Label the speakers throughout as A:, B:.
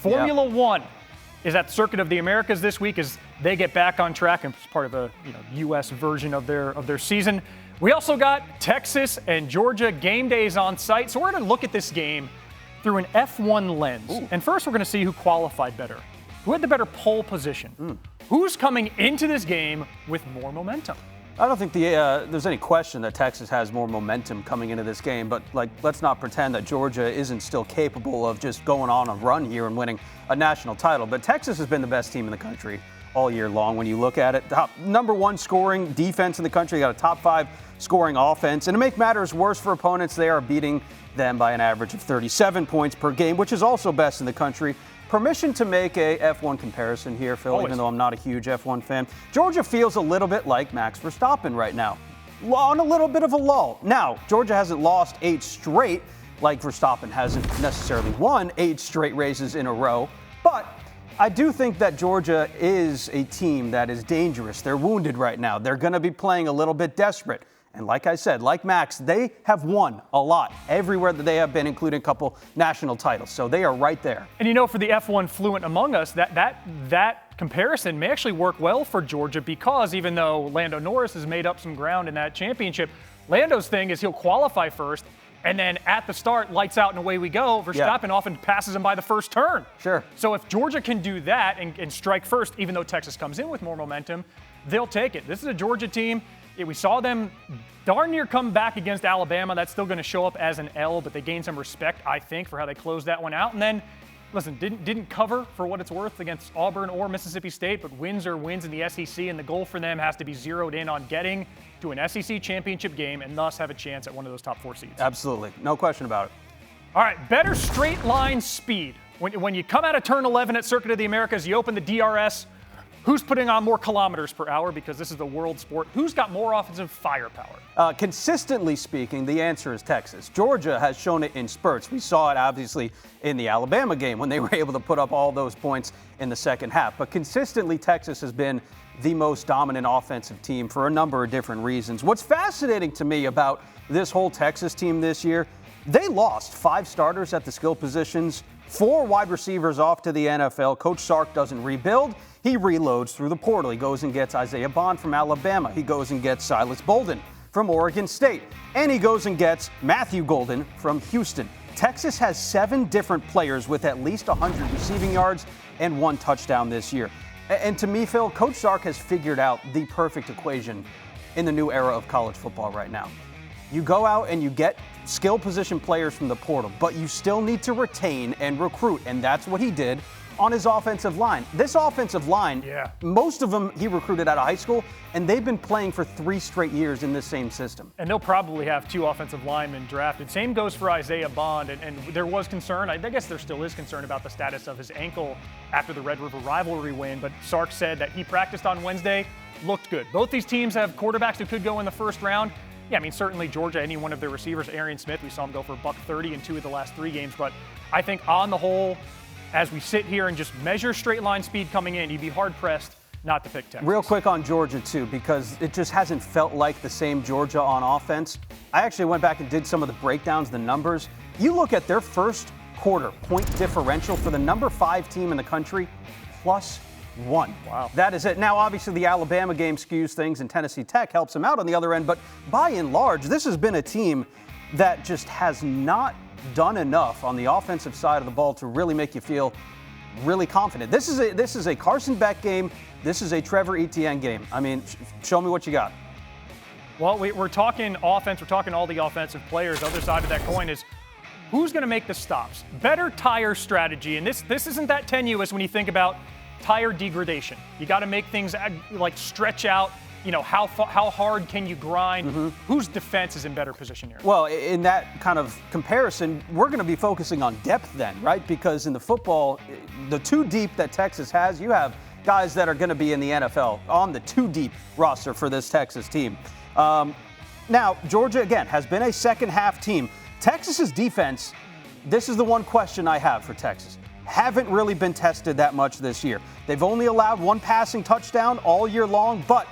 A: Formula One is at the Circuit of the Americas this week as they get back on track and it's part of a U.S. version of their season. We also got Texas and Georgia game days on site, so we're going to look at this game through an F1 lens. Ooh. And first, we're going to see who qualified better, who had the better pole position, who's coming into this game with more momentum.
B: I don't think there's any question that Texas has more momentum coming into this game, but let's not pretend that Georgia isn't still capable of just going on a run here and winning a national title. But Texas has been the best team in the country all year long when you look at it. Number one scoring defense in the country, got a top 5 scoring offense. And to make matters worse for opponents, they are beating them by an average of 37 points per game, which is also best in the country. Permission to make a F1 comparison here, Phil, even though I'm not a huge F1 fan. Georgia feels a little bit like Max Verstappen right now, on a little bit of a lull. Now, Georgia hasn't lost 8 straight, like Verstappen hasn't necessarily won 8 straight races in a row, but I do think that Georgia is a team that is dangerous. They're wounded right now. They're going to be playing a little bit desperate. And like I said, like Max, they have won a lot everywhere that they have been, including a couple national titles. So they are right there.
A: And for the F1 fluent among us, that comparison may actually work well for Georgia because even though Lando Norris has made up some ground in that championship, Lando's thing is he'll qualify first, and then at the start, lights out and away we go. Verstappen often passes him by the first turn.
B: Sure.
A: So if Georgia can do that and strike first, even though Texas comes in with more momentum, they'll take it. This is a Georgia team. We saw them darn near come back against Alabama. That's still going to show up as an L, but they gained some respect, I think, for how they closed that one out. And then, listen, didn't cover for what it's worth against Auburn or Mississippi State, but wins are wins in the SEC, and the goal for them has to be zeroed in on getting to an SEC championship game and thus have a chance at one of those top 4 seeds.
B: Absolutely. No question about it.
A: All right, better straight line speed. When you come out of turn 11 at Circuit of the Americas, you open the DRS. Who's putting on more kilometers per hour because this is the world sport? Who's got more offensive firepower?
B: Consistently speaking, the answer is Texas. Georgia has shown it in spurts. We saw it obviously in the Alabama game when they were able to put up all those points in the second half. But consistently, Texas has been the most dominant offensive team for a number of different reasons. What's fascinating to me about this whole Texas team this year, they lost 5 starters at the skill positions, 4 wide receivers off to the NFL. Coach Sark doesn't rebuild. He reloads through the portal. He goes and gets Isaiah Bond from Alabama. He goes and gets Silas Bolden from Oregon State. And he goes and gets Matthew Golden from Houston. Texas has 7 different players with at least 100 receiving yards and 1 touchdown this year. And to me, Phil, Coach Sark has figured out the perfect equation in the new era of college football right now. You go out and you get skill position players from the portal, but you still need to retain and recruit, and that's what he did on his offensive line. This offensive line, most of them he recruited out of high school, and they've been playing for 3 straight years in this same system.
A: And they'll probably have 2 offensive linemen drafted. Same goes for Isaiah Bond, and there was concern, I guess there still is concern about the status of his ankle after the Red River rivalry win, but Sark said that he practiced on Wednesday, looked good. Both these teams have quarterbacks who could go in the first round. Yeah, I mean, certainly Georgia, any one of their receivers, Arian Smith, we saw him go for $130 in 2 of the last 3 games, but I think on the whole, as we sit here and just measure straight line speed coming in, you'd be hard-pressed not to pick Texas.
B: Real quick on Georgia, too, because it just hasn't felt like the same Georgia on offense. I actually went back and did some of the breakdowns, the numbers. You look at their first quarter point differential for the number 5 team in the country, +1.
A: Wow.
B: That is it. Now, obviously, the Alabama game skews things, and Tennessee Tech helps them out on the other end, but by and large, this has been a team that just has not done enough on the offensive side of the ball to really make you feel really confident. This is a Carson Beck game. This is a Trevor Etienne game. I mean, show me what you got.
A: Well, we're talking offense. We're talking all the offensive players. The other side of that coin is who's going to make the stops. Better tire strategy, and this isn't that tenuous when you think about tire degradation. You got to make things like stretch out. How hard can you grind? Whose defense is in better position here?
B: Well, in that kind of comparison, we're going to be focusing on depth then, right? Because in the football, the 2 deep that Texas has, you have guys that are going to be in the NFL on the 2 deep roster for this Texas team. Now, Georgia, again, has been a second-half team. Texas's defense, this is the one question I have for Texas. Haven't really been tested that much this year. They've only allowed 1 passing touchdown all year long, but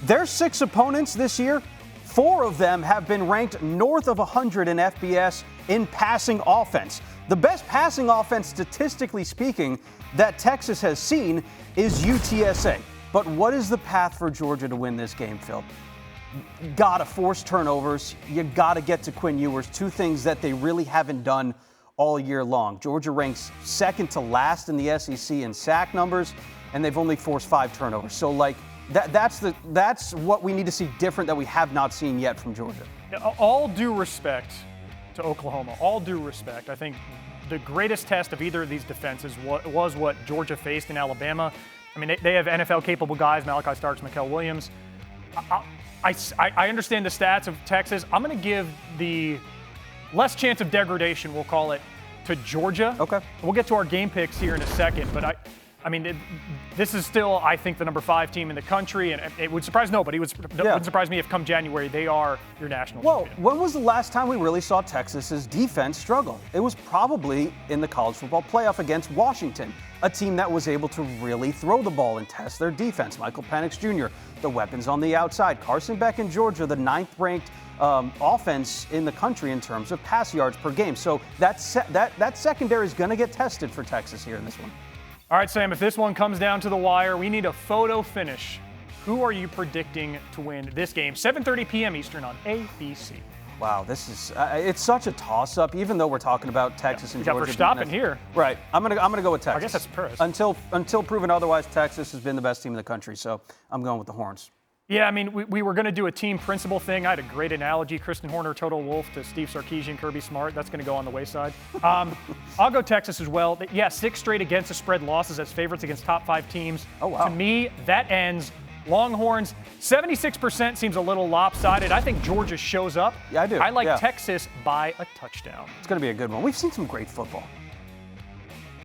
B: their 6 opponents this year, 4 of them have been ranked north of 100 in FBS in passing offense. The best passing offense, statistically speaking, that Texas has seen is UTSA. But what is the path for Georgia to win this game, Phil? Gotta force turnovers. You gotta get to Quinn Ewers, two things that they really haven't done all year long. Georgia ranks second to last in the SEC in sack numbers, and they've only forced 5 turnovers. So, like, that's what we need to see different that we have not seen yet from Georgia.
A: All due respect to Oklahoma, all due respect. I think the greatest test of either of these defenses was what Georgia faced in Alabama. I mean, they have NFL-capable guys, Malachi Starks, Mikael Williams. I understand the stats of Texas. I'm going to give the less chance of degradation, we'll call it, to Georgia.
B: Okay.
A: We'll get to our game picks here in a second, but I mean, this is still, I think, the number 5 team in the country, and it would surprise nobody. It wouldn't surprise me if come January they are your national champion.
B: When was the last time we really saw Texas's defense struggle? It was probably in the college football playoff against Washington, a team that was able to really throw the ball and test their defense. Michael Penix Jr., the weapons on the outside. Carson Beck and Georgia, the 9th-ranked offense in the country in terms of pass yards per game. So that secondary is going to get tested for Texas here in this one.
A: All right, Sam, if this one comes down to the wire, we need a photo finish. Who are you predicting to win this game? 7:30 p.m. Eastern on ABC.
B: Wow, this is it's such a toss-up, even though we're talking about Texas and Georgia.
A: We're stopping here.
B: Right. I'm gonna go with Texas.
A: I guess that's Paris.
B: Until proven otherwise, Texas has been the best team in the country, so I'm going with the Horns.
A: Yeah, I mean, we were going to do a team principle thing. I had a great analogy, Kristen Horner, Total Wolf, to Steve Sarkisian, Kirby Smart. That's going to go on the wayside. I'll go Texas as well. Yeah, 6 straight against the spread losses as favorites against top 5 teams.
B: Oh, wow.
A: To me, that ends Longhorns. 76% seems a little lopsided. I think Georgia shows up.
B: Yeah, I do.
A: I like Texas by a touchdown.
B: It's going to be a good one. We've seen some great football.